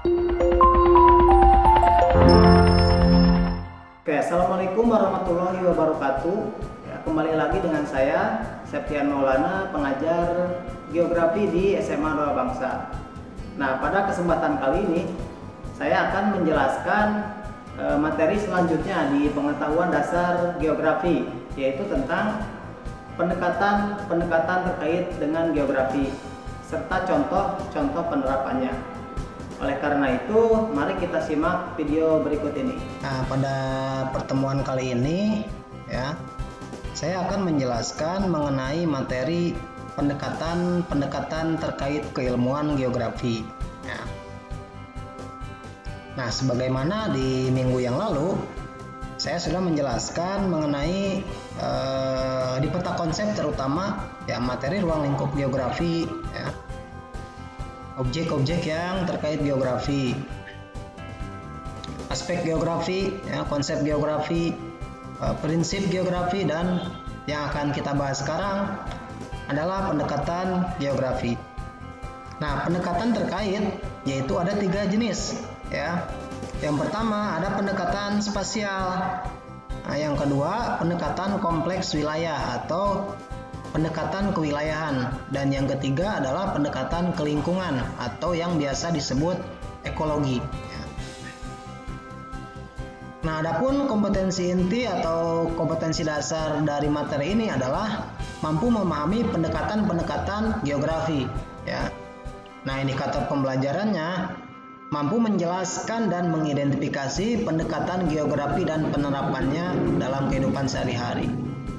Oke, Assalamualaikum warahmatullahi wabarakatuh. Ya, kembali lagi dengan saya, Septian Maulana, pengajar geografi di SMA Doa Bangsa. Nah, pada kesempatan kali ini, saya akan menjelaskan materi selanjutnya di pengetahuan dasar geografi, yaitu tentang pendekatan terkait dengan geografi, serta contoh-contoh penerapannya. Oleh karena itu, mari kita simak video berikut ini. Nah, pada pertemuan kali ini, ya, saya akan menjelaskan mengenai materi pendekatan terkait keilmuan geografi. Ya. Nah, sebagaimana di minggu yang lalu, saya sudah menjelaskan mengenai di peta konsep terutama ya materi ruang lingkup geografi. Ya. Objek-objek yang terkait geografi, aspek geografi, ya, konsep geografi, prinsip geografi, dan yang akan kita bahas sekarang adalah pendekatan geografi. Nah, pendekatan terkait yaitu ada 3 jenis, ya. Yang pertama ada pendekatan spasial, nah, yang kedua pendekatan kompleks wilayah atau pendekatan kewilayahan, dan yang ketiga adalah pendekatan kelingkungan atau yang biasa disebut ekologi. Nah, adapun kompetensi inti atau kompetensi dasar dari materi ini adalah mampu memahami pendekatan geografi. Ya. Nah, indikator pembelajarannya mampu menjelaskan dan mengidentifikasi pendekatan geografi dan penerapannya dalam kehidupan sehari-hari.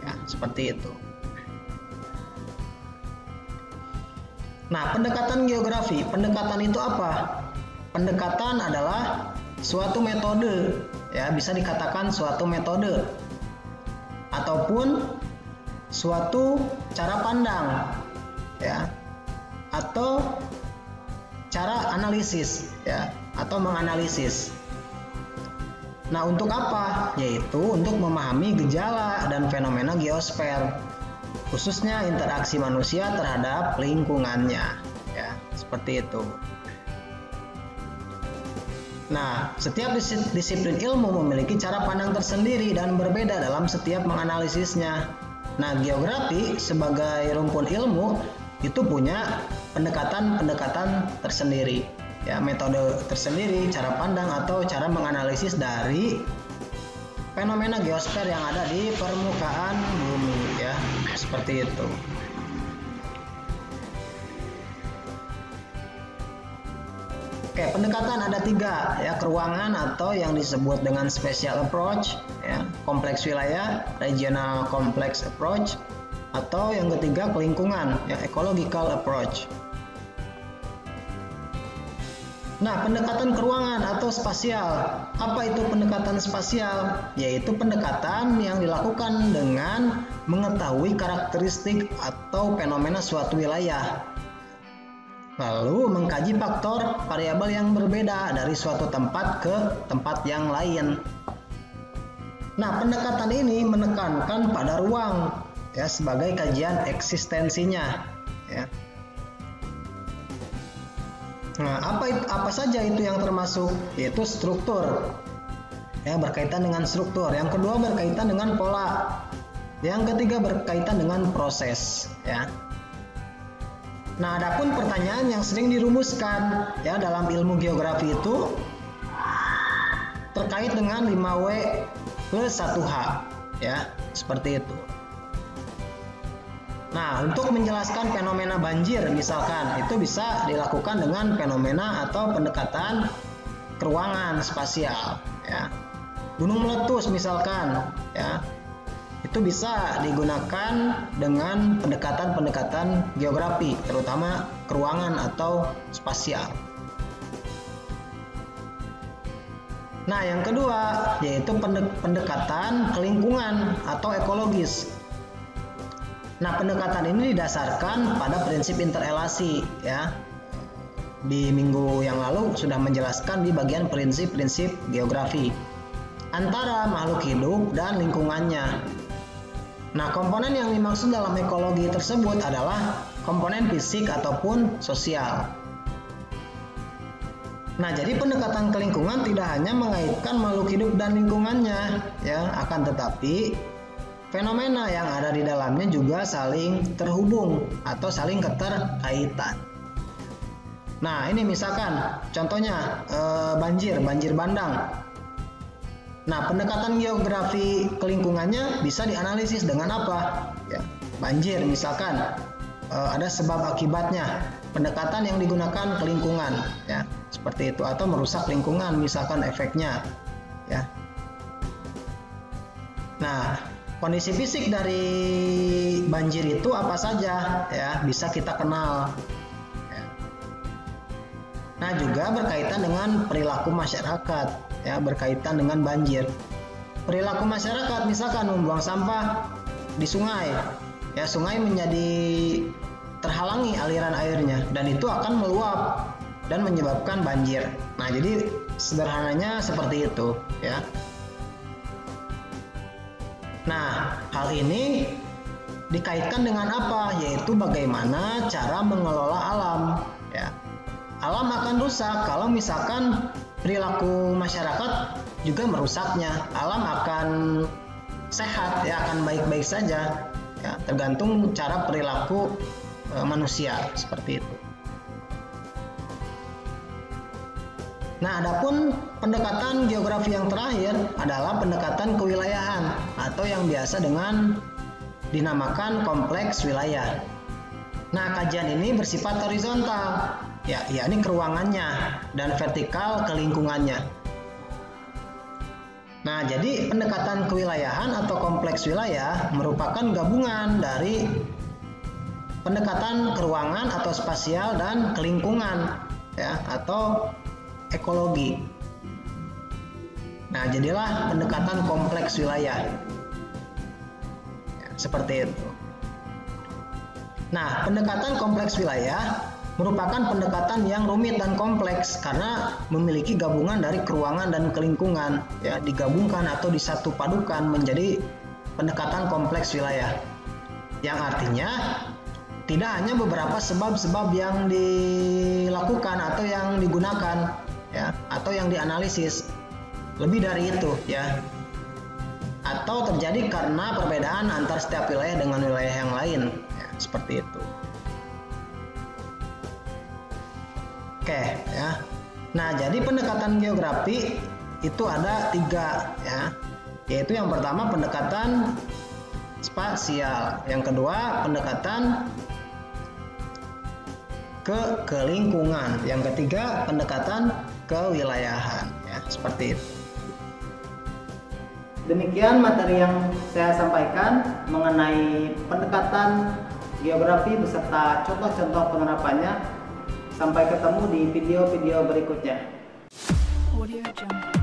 Ya, seperti itu. Nah, pendekatan geografi, pendekatan itu apa? Pendekatan adalah suatu metode, ya, bisa dikatakan suatu metode ataupun suatu cara pandang, ya, atau cara analisis, ya, atau menganalisis. Nah, untuk apa? Yaitu untuk memahami gejala dan fenomena geosfer, khususnya interaksi manusia terhadap lingkungannya, ya, seperti itu. Nah, setiap disiplin ilmu memiliki cara pandang tersendiri dan berbeda dalam setiap menganalisisnya. Nah, geografi sebagai rumpun ilmu itu punya pendekatan tersendiri, ya, metode tersendiri, cara pandang atau cara menganalisis dari fenomena geosfer yang ada di permukaan bumi, ya, seperti itu. Oke, pendekatan ada 3, ya, keruangan atau yang disebut dengan special approach, ya, kompleks wilayah, regional complex approach, atau yang ketiga kelingkungan, ya, ecological approach. Nah, pendekatan keruangan atau spasial. Apa itu pendekatan spasial? Yaitu pendekatan yang dilakukan dengan mengetahui karakteristik atau fenomena suatu wilayah, lalu mengkaji faktor variabel yang berbeda dari suatu tempat ke tempat yang lain. Nah, pendekatan ini menekankan pada ruang, ya, sebagai kajian eksistensinya, ya. Nah, apa saja itu yang termasuk? Yaitu struktur, ya, berkaitan dengan struktur. Yang kedua berkaitan dengan pola. Yang ketiga berkaitan dengan proses, ya. Nah, adapun pertanyaan yang sering dirumuskan, ya, dalam ilmu geografi itu terkait dengan 5W plus 1H, ya, seperti itu. Nah, untuk menjelaskan fenomena banjir misalkan, itu bisa dilakukan dengan fenomena atau pendekatan keruangan spasial, ya. Gunung meletus misalkan, ya, itu bisa digunakan dengan pendekatan geografi, terutama keruangan atau spasial. Nah, yang kedua yaitu pendekatan kelingkungan atau ekologis. Nah, pendekatan ini didasarkan pada prinsip interrelasi, ya. Di minggu yang lalu sudah menjelaskan di bagian prinsip-prinsip geografi antara makhluk hidup dan lingkungannya. Nah, komponen yang dimaksud dalam ekologi tersebut adalah komponen fisik ataupun sosial. Nah, jadi pendekatan ke lingkungan tidak hanya mengaitkan makhluk hidup dan lingkungannya, ya, akan tetapi fenomena yang ada di dalamnya juga saling terhubung atau saling keterkaitan. Nah, ini misalkan contohnya banjir bandang. Nah, pendekatan geografi ke lingkungannya bisa dianalisis dengan apa? Ya, banjir misalkan ada sebab akibatnya. Pendekatan yang digunakan ke lingkungan, ya, seperti itu, atau merusak lingkungan misalkan efeknya, ya. Nah, kondisi fisik dari banjir itu apa saja, ya, bisa kita kenal. Ya. Nah, juga berkaitan dengan perilaku masyarakat, ya, berkaitan dengan banjir. Perilaku masyarakat misalkan membuang sampah di sungai, ya, sungai menjadi terhalangi aliran airnya dan itu akan meluap dan menyebabkan banjir. Nah, jadi sederhananya seperti itu, ya. Nah, hal ini dikaitkan dengan apa? Yaitu bagaimana cara mengelola alam, ya. Alam akan rusak kalau misalkan perilaku masyarakat juga merusaknya. Alam akan sehat, ya, akan baik-baik saja, ya, tergantung cara perilaku manusia, seperti itu. Nah, adapun pendekatan geografi yang terakhir adalah pendekatan kewilayahan atau yang biasa dengan dinamakan kompleks wilayah. Nah, kajian ini bersifat horizontal, ya, yakni ke ruangannya, dan vertikal ke lingkungannya. Nah, jadi pendekatan kewilayahan atau kompleks wilayah merupakan gabungan dari pendekatan ke ruangan atau spasial dan ke lingkungan, ya, atau ekologi. Nah, jadilah pendekatan kompleks wilayah, ya, seperti itu. Nah, pendekatan kompleks wilayah merupakan pendekatan yang rumit dan kompleks karena memiliki gabungan dari keruangan dan ke lingkungan, ya, digabungkan atau disatu padukan menjadi pendekatan kompleks wilayah, yang artinya tidak hanya beberapa sebab-sebab yang dilakukan atau yang digunakan, ya, atau yang dianalisis, lebih dari itu, ya, atau terjadi karena perbedaan antar setiap wilayah dengan wilayah yang lain, ya, seperti itu. Oke, ya. Nah, jadi pendekatan geografi itu ada 3, ya, yaitu yang pertama pendekatan spasial, yang kedua pendekatan ke lingkungan, yang ketiga pendekatan kewilayahan, ya, seperti itu. Demikian materi yang saya sampaikan mengenai pendekatan geografi beserta contoh-contoh penerapannya. Sampai ketemu di video-video berikutnya. Audio Jungle.